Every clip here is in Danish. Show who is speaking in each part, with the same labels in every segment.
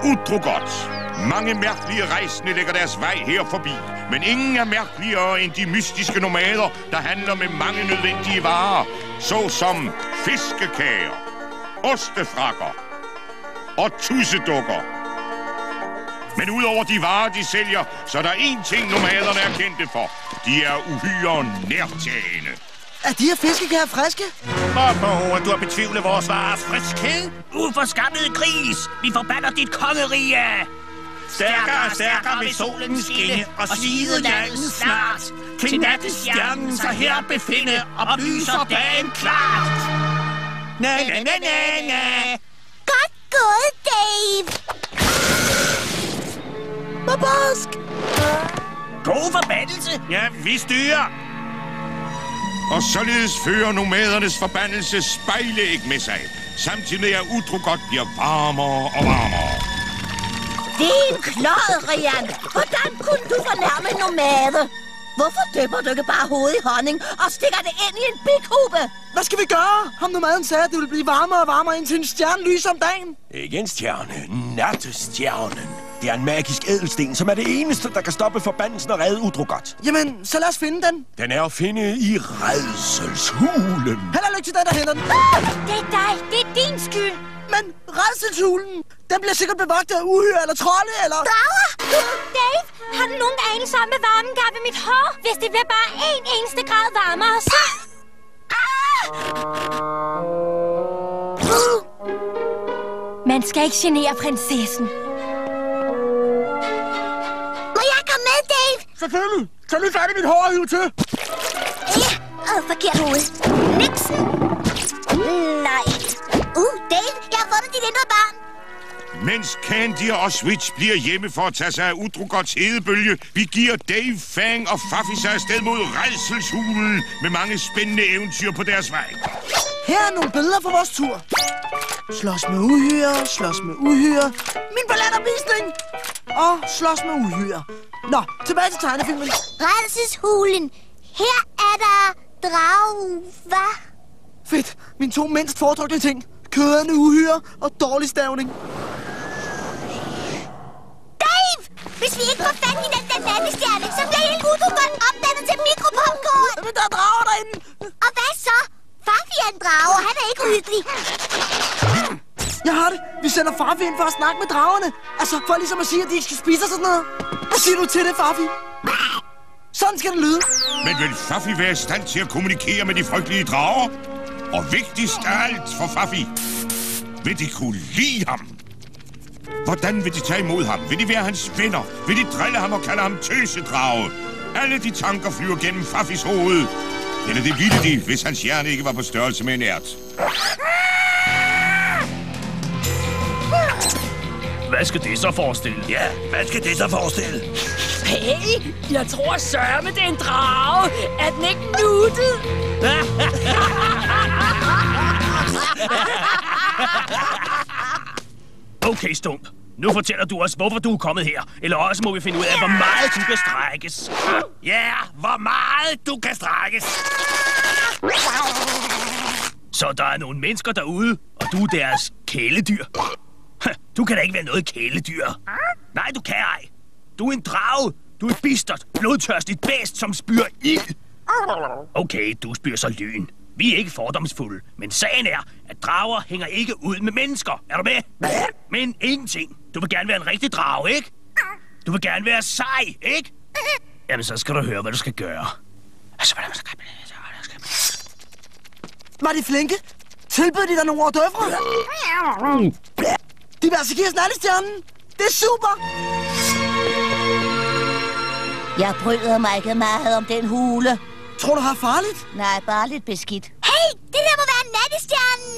Speaker 1: Utrogot. Mange mærkelige rejsende lægger deres vej her forbi, men ingen er mærkeligere end de mystiske nomader, der handler med mange nødvendige varer, såsom fiskekager, ostefrakker og tussedukker. Men udover de varer, de sælger, så er der én ting, nomaderne er kendte for. De er uhyre nærtagende.
Speaker 2: Er de her fiskekager friske?
Speaker 3: Hvorfor du har betvivlet vores varers friskhed?
Speaker 4: Uforskammede gris! Vi forbander dit kongerige!
Speaker 3: Stærkere og stærkere vil solen skinne, og slide landet snart. Til nattestjernen sig her befinde, og lyser dagen klart. Na, na, na, na, na.
Speaker 5: Godt gået, Dave!
Speaker 2: Babask!
Speaker 4: God forbandelse!
Speaker 3: Ja, vi styrer.
Speaker 1: Og således fører nomadernes forbandelse spejlæg med sig, samtidig med at Utrogot bliver varmere og varmere.
Speaker 5: Din klod, Rian! Hvordan kunne du fornærme en nomade? Hvorfor døber du ikke bare hovedet i honning og stikker det ind i en bighube?
Speaker 2: Hvad skal vi gøre? Ham nomaden sagde, at det ville blive varmere og varmere, indtil en stjerne lyser om dagen.
Speaker 6: Ikke en stjerne, nattestjernen. Det er en magisk ædelsten, som er det eneste, der kan stoppe forbandelsen og redde Utrogot.
Speaker 2: Jamen, så lad os finde den.
Speaker 6: Den er at finde i rædselshulen.
Speaker 2: Held og lykke til den, der henter den.
Speaker 5: Det er dig. Det er din skyld.
Speaker 2: Men rædselshulen, den bliver sikkert bevogtet af uhyre eller trolde, eller...
Speaker 5: Drager! Dave, har du nogen anelse om, hvad varmen gør ved mit hår? Hvis det bliver bare en eneste grad varmere, så... Man skal ikke genere prinsessen. Må jeg komme med, Dave?
Speaker 2: Selvfølgelig. Så lige fat i mit hår og hive til.
Speaker 5: Ja, forkert hoved. Nixon. Nej. Dave, jeg har fundet dit indre barn.
Speaker 1: Mens Candy og Switch bliver hjemme for at tage sig af Utrogots hedebølge, vi giver Dave, Fang og Fluffy sig afsted mod rædselshulen med mange spændende eventyr på deres vej.
Speaker 2: Her er nogle billeder fra vores tur. Slås med uhyre, slås med uhyre. Min balletopvisning! Og slås med uhyre. Nå, tilbage til tegnefilmen.
Speaker 5: Rædselshulen. Her er der hvad?
Speaker 2: Fedt. Mine to mindst foretrukne ting. Kørende uhyre og dårlig stavning.
Speaker 5: Dave! Hvis vi ikke får fat i den nattestjerne, så bliver hele Utrogot omdannet til mikropopcorn.
Speaker 2: Men der er drager derinde.
Speaker 5: Og hvad så? Fluffy er en drage, og han er ikke uhyggelig.
Speaker 2: Jeg har det. Vi sender Fluffy ind for at snakke med dragerne. Altså, for ligesom at sige, at de ikke skal spise og sådan noget. Hvad siger du til det, Fluffy? Sådan skal det lyde.
Speaker 1: Men vil Fluffy være i stand til at kommunikere med de frygtelige drager? Og vigtigst af alt for Fluffy, vil de kunne lide ham? Hvordan vil de tage imod ham? Vil de være hans venner? Vil de drille ham og kalde ham tøsedrage? Alle de tanker flyver gennem Fluffys hoved. Eller det ville de, hvis hans hjerne ikke var på størrelse med en ært.
Speaker 4: Hvad skal det så forestille?
Speaker 6: Ja, hvad skal det så forestille?
Speaker 7: Hey, jeg tror sørme, det er en drage. Er den ikke nuttet?
Speaker 4: Okay, Stump. Nu fortæller du os, hvorfor du er kommet her. Eller også må vi finde ud af, hvor meget du kan strækkes.
Speaker 3: Ja, hvor meget du kan strækkes.
Speaker 4: Så der er nogle mennesker derude, og du er deres kæledyr. Du kan da ikke være noget kæledyr. Nej, du kan ej. Du er en drage. Du er et bistert, blodtørstigt bæst, som spyr ild. Okay, du spyr så lyn. Vi er ikke fordomsfulde, men sagen er, at drager hænger ikke ud med mennesker. Er du med? Men ingenting. Du vil gerne være en rigtig drage, ikke? Du vil gerne være sej, ikke? Jamen, så skal du høre, hvad du skal gøre. Altså, hvordan skal
Speaker 2: Var de flinke? Tilbød de dig nogle hors d'oeuvre? De vil altså give os nattestjernen. Det er super!
Speaker 5: Jeg bryder mig ikke meget om den hule.
Speaker 2: Tror du, det er farligt?
Speaker 5: Nej, bare lidt beskidt.
Speaker 8: Hey, det der må være nattestjernen!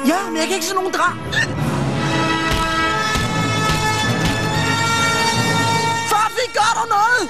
Speaker 2: Ja, men jeg kan ikke se nogen drag. Farfi, gør du noget?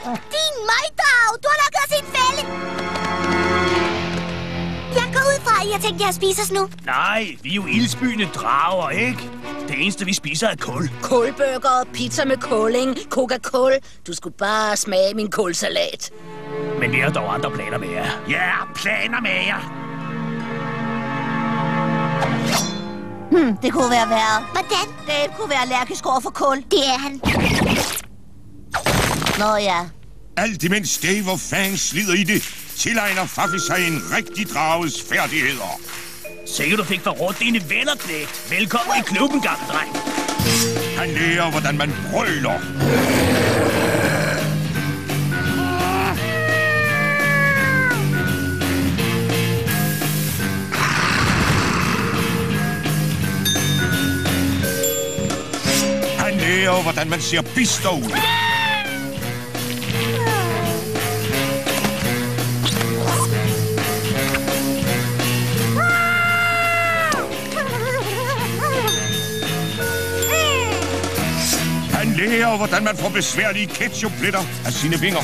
Speaker 8: Din møgdrag! Du har lukket os i en fælde! Jeg går ud fra, at jeg tænkte, at jeg spiser os nu.
Speaker 4: Nej, vi er jo ildsbyende drager, ikke? Det eneste, vi spiser, er kul.
Speaker 7: Kulburger, pizza med kulling, Coca-Cola. Du skulle bare smage min kulsalat.
Speaker 4: Men vi har dog andre planer med jer.
Speaker 3: Ja, planer med jer.
Speaker 5: Det kunne være værre.
Speaker 8: Hvordan?
Speaker 5: Dave kunne være allergisk over for kul.
Speaker 8: Det er han.
Speaker 5: Nå ja.
Speaker 1: Alt imens Dave og Fang slider i det, tilegner Faffi sig en rigtig drages færdigheder.
Speaker 4: Sikkert du fik for råd dine venner, knægt. Velkommen i klubben, gamle dreng.
Speaker 1: Han lærer, hvordan man brøler. Han lærer, hvordan man ser bister ud. Han lærer, hvordan man får besværlige ketchuppletter af sine vinger.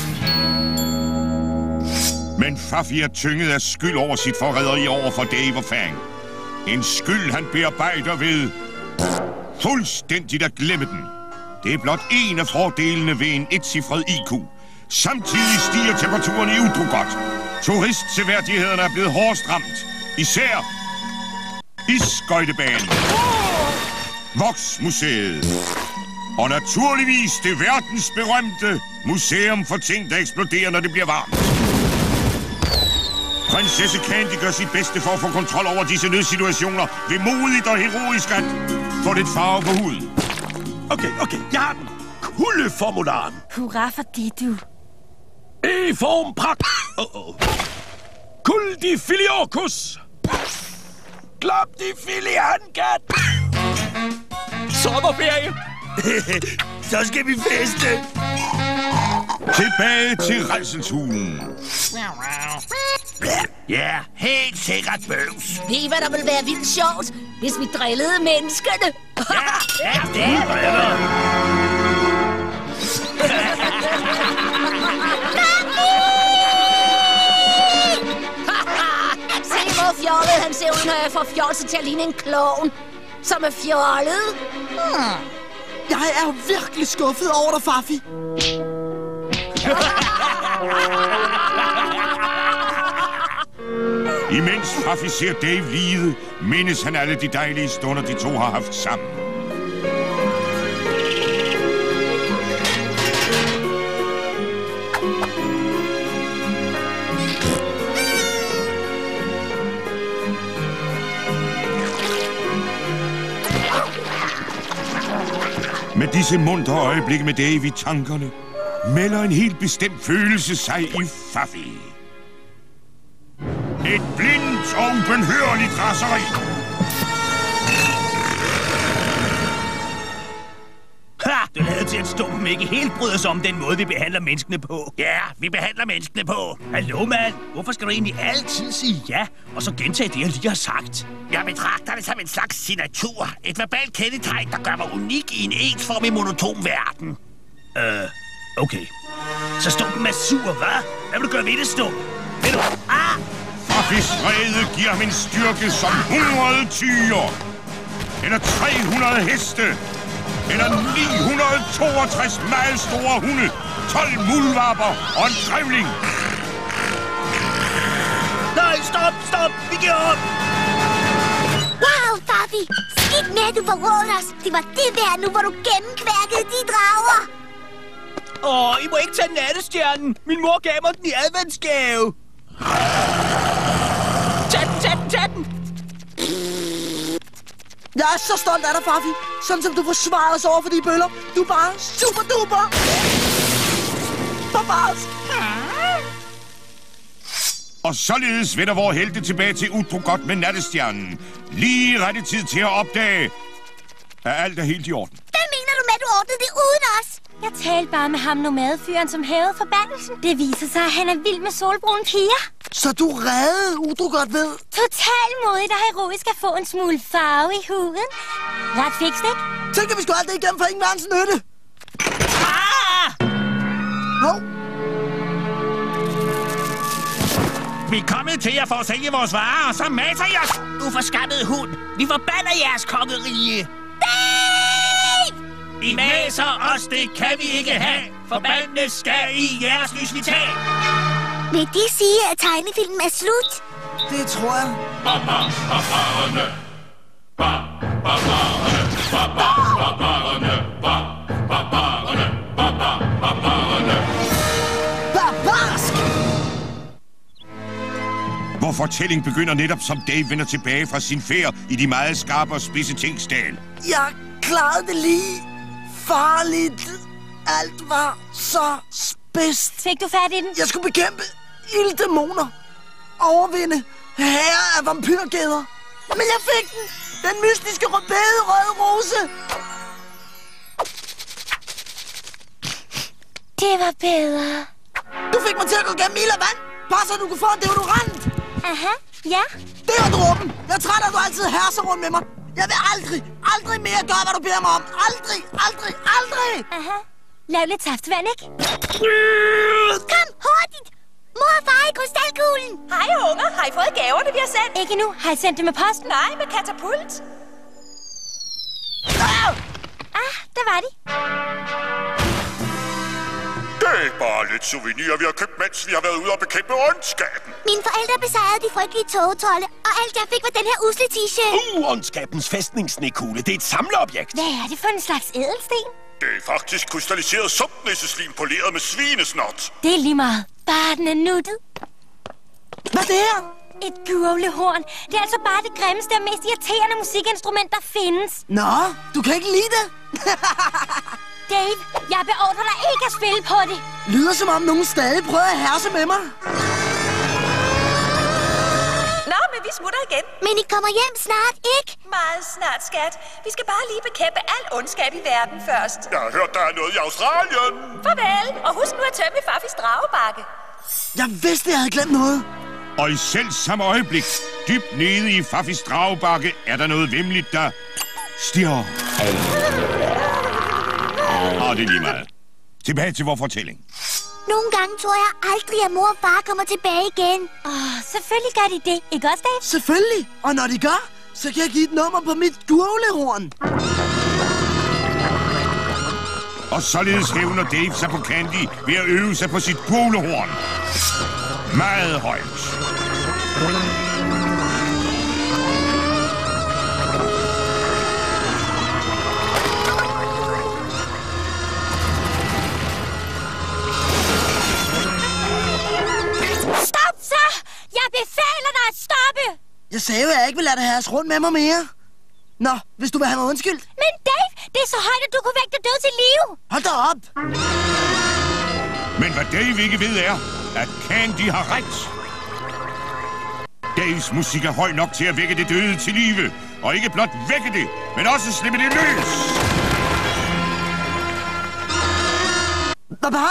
Speaker 1: Men Faffi er tynget af skyld over sit forræderi over for Dave og Fang. En skyld, han bearbejder ved fuldstændigt at glemme den. Det er blot en af fordelene ved en etcifret IQ. Samtidig stiger temperaturen i Utrogot. Turistseværdighederne er blevet hårdest ramt. Især isskøjtebanen, Voksmuseet og naturligvis det verdensberømte museum for ting, der eksploderer, når det bliver varmt. Prinsesse Candy gør sit bedste for at få kontrol over disse nødsituationer ved modigt og heroisk at få lidt farve på huden.
Speaker 6: Okay, jeg har den. Kuldeformularen.
Speaker 7: Hurra fordi du...
Speaker 6: I form pragt. Kuldifiliorkus. Klapdifiliankat.
Speaker 4: Sommerferie. Så skal vi feste.
Speaker 1: Tilbage til Rædselshulen.
Speaker 3: Ja, helt sikkert bøvs.
Speaker 7: Ved I, hvad der ville være vildt sjovt, hvis vi drillede menneskerne?
Speaker 3: Ja, det er
Speaker 7: Se, hvor fjollet han ser ud, når jeg får fjolset til at ligne en klovn, som er fjollet.
Speaker 2: Jeg er virkelig skuffet over dig, Faffi.
Speaker 1: Imens Faffi ser Dave lide, mindes han alle de dejlige stunder, de to har haft sammen. Med disse muntre øjeblikke med Dave i tankerne, melder en helt bestemt følelse sig i Faffi. Et blindt og ubenhørligt raseri.
Speaker 4: Ha! Du lader til at Stumpen ikke helt bryder sig om den måde, vi behandler menneskene på.
Speaker 3: Ja, vi behandler menneskene på.
Speaker 4: Hallo, mand. Hvorfor skal du egentlig altid sige ja, og så gentage det, jeg lige har sagt?
Speaker 3: Jeg betragter det som en slags signatur. Et verbalt kendetegn, der gør mig unik i en ensformig monoton verden.
Speaker 4: Okay. Så Stumpen er sur, hva'? Hvad vil du gøre ved det, Stumpen? Ved du?
Speaker 1: Faffis vrede giver ham en styrke som 100 tyre. Eller 300 heste. Eller 962 meget store hunde. 12 muldvarper og en grævling.
Speaker 4: Nej, stop! Vi giver op!
Speaker 8: Wow, Faffi! Skidt med, at du forrådte os. Det var det værd nu, hvor du gennemkværkede de drager.
Speaker 4: I må ikke tage nattestjernen. Min mor gav mig den i adventsgave. Tag den!
Speaker 2: Jeg er så stolt af dig, Faffi. Sådan som du forsvarede os over for de bøller. Du er bare super duper. Barbarisk.
Speaker 1: Og således vender vores helte tilbage til Utrogot med Nattestjernen. Lige rette tid til at opdage, at alt er helt i orden.
Speaker 8: Hvad mener du med, at du ordnede det uden os? Jeg talte bare med ham nomadefyren, som hævede forbandelsen. Det viser sig, at han er vild med solbrune piger.
Speaker 2: Så du reddede Utrogot ved?
Speaker 8: Totalt modigt og heroisk at få en smule farve i huden. Ret fikst, ikke?
Speaker 2: Tænk, at vi skulle alt det igennem for ingen verdens nytte. Hov.
Speaker 3: Vi er kommet til jer for at sælge vores varer, og så maser I os!
Speaker 4: Uforskammede hund. Vi forbander jeres kongerige. I maser os, det kan vi ikke have. Forbandet skal i jeres lysvital.
Speaker 8: Vil de sige, at tegnefilmen er slut?
Speaker 2: Det tror jeg. Barbarisk!
Speaker 1: Vor fortælling begynder netop, som Dave vender tilbage fra sin færd i de meget skarpe og spidse tingsdal.
Speaker 2: Jeg klarede det lige. Farligt. Alt var så spidst.
Speaker 8: Fik du fat i den?
Speaker 2: Jeg skulle bekæmpe ilddæmoner. Overvinde herrer af vampyrgæder. Men jeg fik den. Den mystiske røde rose.
Speaker 8: Det var bedre.
Speaker 2: Du fik mig til at gå gennem ild og vand. Bare så du kunne få en deodorant.
Speaker 8: Aha, ja.
Speaker 2: Det var dråben. Jeg er træt af, at du altid herser rundt med mig. Jeg vil aldrig mere gøre, hvad du beder mig om. Aldrig.
Speaker 8: Aha. Lav lidt saftevand, ikke? Kom, hurtigt! Mor og far i krystalkuglen.
Speaker 5: Hej unger, har I fået gaverne, vi har sendt?
Speaker 8: Ikke nu. Har I sendt det med posten?
Speaker 5: Nej, med katapult.
Speaker 8: Der var de.
Speaker 1: Det er bare lidt souvenirer, vi har købt, mens vi har været ude og bekæmpe ondskaben.
Speaker 8: Mine forældre besejrede de frygtelige togtrolde, og alt jeg fik var den her usle t-shirt.
Speaker 6: Ondskabens fæstningssnekugle. Det er et samleobjekt.
Speaker 8: Hvad er det for en slags ædelsten?
Speaker 1: Det er faktisk krystalliseret sumpnisseslim poleret med svinesnot.
Speaker 8: Det er lige meget. Bare den er nuttet.
Speaker 2: Hvad er det her?
Speaker 8: Et gurglehorn. Det er altså bare det grimmeste og mest irriterende musikinstrument, der findes.
Speaker 2: Nå, du kan ikke lide det?
Speaker 8: Dave, jeg beordrer dig ikke at spille på det.
Speaker 2: Lyder som om nogen stadig prøver at herse med mig.
Speaker 5: Nå, men vi smutter igen.
Speaker 8: Men I kommer hjem snart, ikke?
Speaker 5: Meget snart, skat. Vi skal bare lige bekæmpe al ondskab i verden først.
Speaker 1: Jeg har hørt, der er noget i Australien.
Speaker 5: Farvel, og husk nu at tømme Faffis dragebakke.
Speaker 2: Jeg vidste, jeg havde glemt noget.
Speaker 1: Og i selv samme øjeblik, dybt nede i Faffis dragebakke, er der noget vemmeligt, der stirrer. Og det er lige meget. Tilbage til vores fortælling.
Speaker 8: Nogle gange tror jeg aldrig, at mor og far kommer tilbage igen. Selvfølgelig gør de det. Ikke også, Dave?
Speaker 2: Selvfølgelig. Og når de gør, så kan jeg give et nummer på mit gurglehorn.
Speaker 1: Og således hævner Dave sig på Candy ved at øve sig på sit gurglehorn. Meget højt.
Speaker 8: Stop så! Jeg befaler dig at stoppe!
Speaker 2: Jeg sagde jo, at jeg ikke ville lade dig herse rundt med mig mere. Nå, hvis du vil have mig undskyldt.
Speaker 8: Men Dave, det er så højt, at du kunne vække dig død til live.
Speaker 2: Hold da op.
Speaker 1: Men hvad Dave ikke ved er, at Candy har ret. Daves musik er høj nok til at vække det døde til live. Og ikke blot vække det, men også slippe det løs.
Speaker 2: Baba?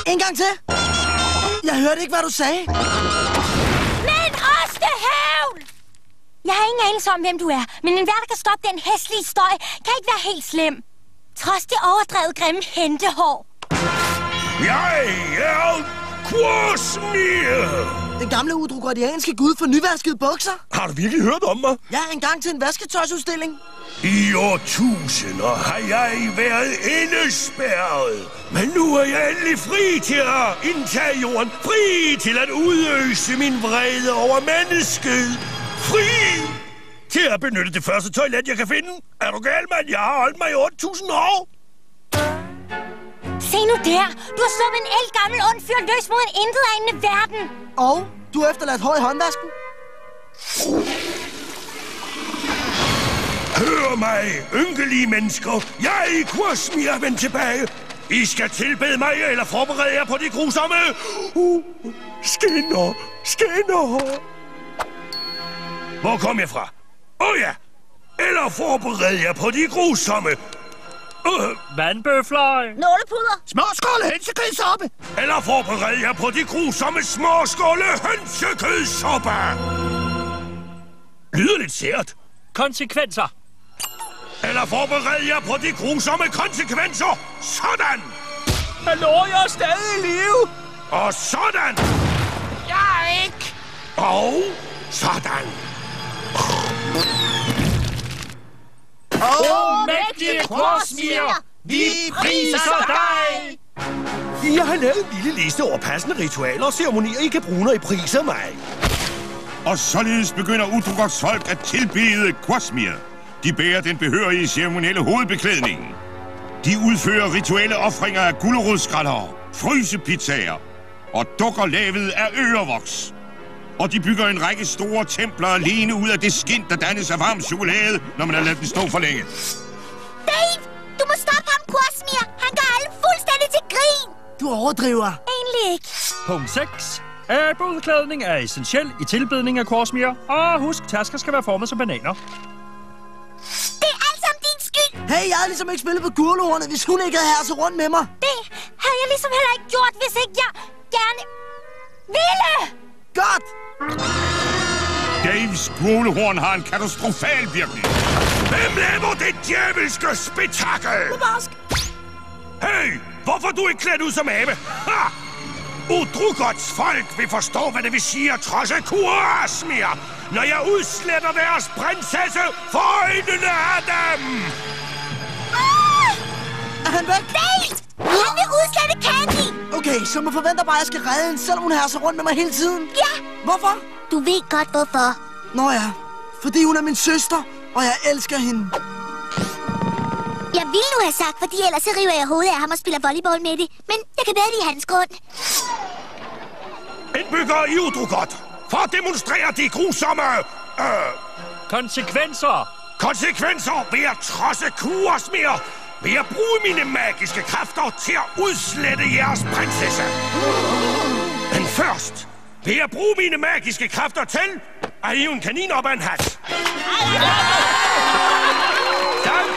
Speaker 2: En gang til. Jeg hørte ikke, hvad du sagde.
Speaker 8: Men ostehævl! Jeg har ingen anelse om, hvem du er, men enhver, der kan stoppe den hæslige støj, kan ikke være helt slem. Trods det overdrevet grimme hentehår.
Speaker 6: Jeg er Quasmir!
Speaker 2: Den gamle udrugordianske gud for nyvaskede bukser.
Speaker 6: Har du virkelig hørt om mig?
Speaker 2: Ja, engang til en vasketøjsudstilling.
Speaker 6: I årtusinder har jeg været indespærret. Men nu er jeg endelig fri til at indtage jorden. Fri til at udøse min vrede over mennesket. Fri til at benytte det første toilet, jeg kan finde. Er du gal, mand? Jeg har holdt mig i 8.000 år.
Speaker 8: Se nu der. Du har sluppet en ældgammel ond fyr løs mod en intetanende verden.
Speaker 2: Og du har efterladt hår i håndvasken.
Speaker 6: Hør mig, ynkelige mennesker. Jeg, Quasmir, er vendt tilbage. I skal tilbede mig, eller forberede jer på de grusomme... Skinner. Hvor kom jeg fra? Ja. Eller forberede jer på de grusomme...
Speaker 3: Vandbøfler.
Speaker 5: Nålepuder.
Speaker 3: Småskåle hønsekødsuppe.
Speaker 6: Eller forbered jer på de grusomme småskåle hønsekødsuppe. Lyder lidt sært.
Speaker 3: Konsekvenser.
Speaker 6: Eller forbered jer på de grusomme konsekvenser. Sådan.
Speaker 3: Hallo, jeg er stadig i live.
Speaker 6: Og sådan.
Speaker 3: Jeg er ikke.
Speaker 6: Og sådan.
Speaker 3: Mægtige Quasmir, vi priser dig.
Speaker 6: Jeg har lavet en lille liste over passende ritualer og ceremonier, I kan bruge, når I priser mig.
Speaker 1: Og således begynder Udrugots folk at tilbede Quasmir. De bærer den behørige ceremonielle hovedbeklædning. De udfører rituelle ofringer af gulerodsskraldere, frysepizzaer og dukker lavet af ørevoks. Og de bygger en række store templer alene ud af det skind, der dannes af varm chokolade, når man har ladet den stå for længe.
Speaker 8: Dave, du må stoppe ham, Quasmir. Han gør alle fuldstændig til grin.
Speaker 2: Du overdriver.
Speaker 8: Egentlig ikke.
Speaker 3: Punkt 6. Bådklædning er essentiel i tilbedning af Quasmir. Og husk, tasker skal være formet som bananer.
Speaker 8: Det er alt sammen din skyld.
Speaker 2: Hey, jeg havde ligesom ikke spillet på gurlehornet, hvis hun ikke havde herset rundt med mig.
Speaker 8: Det havde jeg ligesom heller ikke gjort, hvis ikke jeg gerne ville.
Speaker 2: Godt.
Speaker 1: Daves gulehorn har en katastrofal virkning.
Speaker 6: Hvem laver det djævelske spektakel? Hey, hvorfor er du ikke klædt ud som abe? Ha! Udrugots folk vil forstå, hvad det vil sige at trodse Quasmir, når jeg udsletter deres prinsesse for øjnene af dem!
Speaker 2: Er han væk?
Speaker 8: Dave! Han vil udslette Candy!
Speaker 2: Okay, så man forventer bare, at jeg skal redde hende, selvom hun herser rundt med mig hele tiden?
Speaker 8: Ja!
Speaker 2: Hvorfor?
Speaker 8: Du ved godt, hvorfor.
Speaker 2: Nå ja, fordi hun er min søster, og jeg elsker hende.
Speaker 8: Jeg ville nu have sagt, fordi ellers så river jeg hovedet af ham og spiller volleyball med det. Men jeg kan bedre lide hans grund.
Speaker 6: Indbygger i Udrugot, for at demonstrere de grusomme... Konsekvenser ved at trodse Quasmir, ved at bruge mine magiske kræfter til at udslette jeres prinsesse. Men først, ved at bruge mine magiske kræfter til at hive en kanin op af en hat.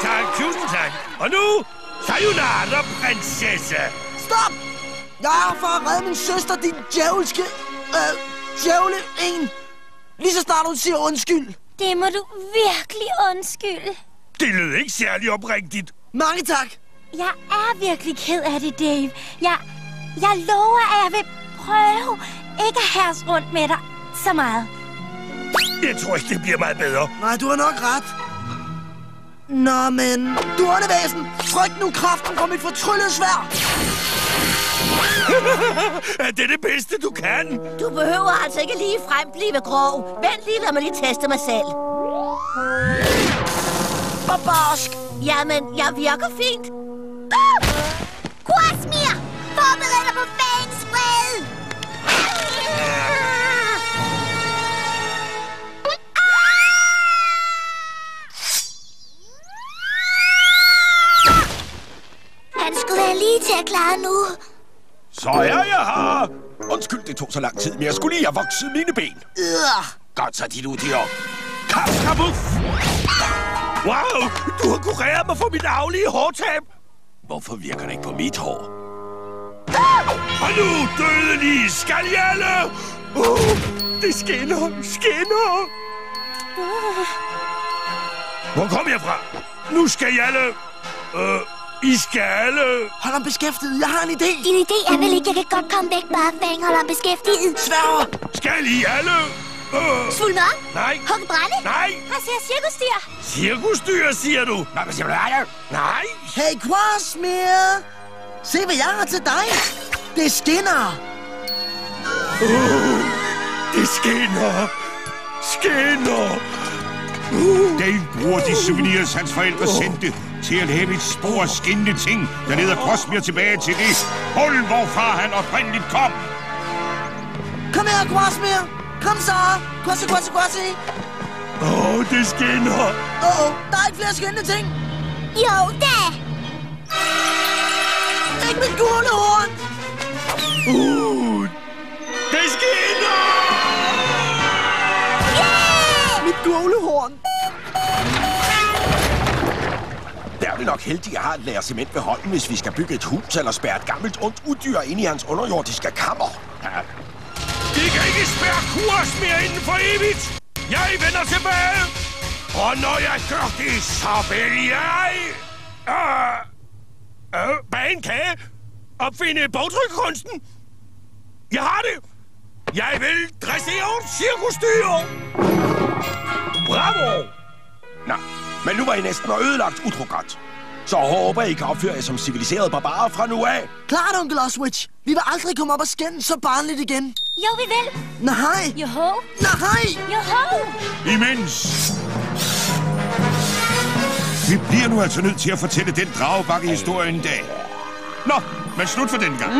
Speaker 6: Tak, tusind tak. Og nu, sayonara, prinsesse.
Speaker 2: Stop! Jeg er her for at redde min søster, din djævelske... djævle en. Lige så snart hun siger undskyld.
Speaker 8: Det må du virkelig undskylde.
Speaker 6: Det lød ikke særlig oprigtigt.
Speaker 2: Mange tak.
Speaker 8: Jeg er virkelig ked af det, Dave. Jeg lover, at jeg vil prøve ikke at herse rundt med dig så meget.
Speaker 6: Jeg tror ikke, det bliver meget bedre.
Speaker 2: Nej, du har nok ret. Nå, men... Du åndevæsen, frygt nu kraften fra mit fortryllede sværd.
Speaker 6: Er det det bedste, du kan?
Speaker 5: Du behøver altså ikke lige frem blive grov. Vent lige, lad mig lige teste mig selv. Babarsk. Jamen, jeg virker fint.
Speaker 8: Quasmir! Forbered dig på Fangs vrede! Han skulle være lige til at klare nu.
Speaker 6: Så er jeg her. Undskyld, det tog så lang tid, men jeg skulle lige have vokset mine ben. Godt så, dit udyr. Kaffekrabuff! Wow, du har kureret mig for mit arvelige hårtab. Hvorfor virker det ikke på mit hår? Og nu, dødelige skaljalle! Det skinner. Hvor kom jeg fra? Nu skal alle... I skal alle...
Speaker 2: Hold ham beskæftiget, jeg har en idé.
Speaker 8: Din idé er vel ikke, jeg kan godt komme væk, bare Fang holder ham beskæftiget.
Speaker 2: Sværger!
Speaker 6: Skal I alle...
Speaker 8: Svulme op?
Speaker 6: Nej.
Speaker 8: Hugge brænde?
Speaker 6: Nej.
Speaker 8: Hvad siger cirkusdyr?
Speaker 6: Cirkusdyr, siger du? Nej, hvad siger du? Nej.
Speaker 2: Hey, Quasmir! Se, hvad jeg har til dig. Det skinner.
Speaker 6: Det skinner.
Speaker 1: Dave bruger de souvenirs, hans forældre sendte, til at lave et spor af skinnende ting, der leder Quasmir tilbage til det hul, hvorfra han oprindeligt kom.
Speaker 2: Kom her, Quasmir. Kom så. Quasi.
Speaker 6: Det skinner.
Speaker 2: Der er ikke flere skinnende ting.
Speaker 8: Jo da!
Speaker 2: Ikke mit gule horn.
Speaker 6: Det skinner!
Speaker 2: Mit gule horn.
Speaker 6: Det er vel nok heldigt at have et lager cement ved hånden, hvis vi skal bygge et hus eller spærre et gammelt ondt udyr ind i hans underjordiske kammer. Vi kan ikke spærre kurs mere inden for evigt. Jeg vender tilbage. Og når jeg gør det, så vil jeg... bage en kage. Opfinde bogtrykkunsten. Jeg har det. Jeg vil dressere et cirkusdyr. Bravo! Nå, men nu var I næsten ødelagt utrogat. Så håber I kan opføre jer som civiliserede barbarer fra nu af.
Speaker 2: Klart, onkel Oswitch. Vi vil aldrig komme op og skændes så barnligt igen.
Speaker 8: Jo, vi vil.
Speaker 2: Nej.
Speaker 8: Joho.
Speaker 2: Nej.
Speaker 8: Joho.
Speaker 1: Imens. Vi bliver nu altså nødt til at fortælle den dragebakke-historie en dag. Nå, men slut for den gang.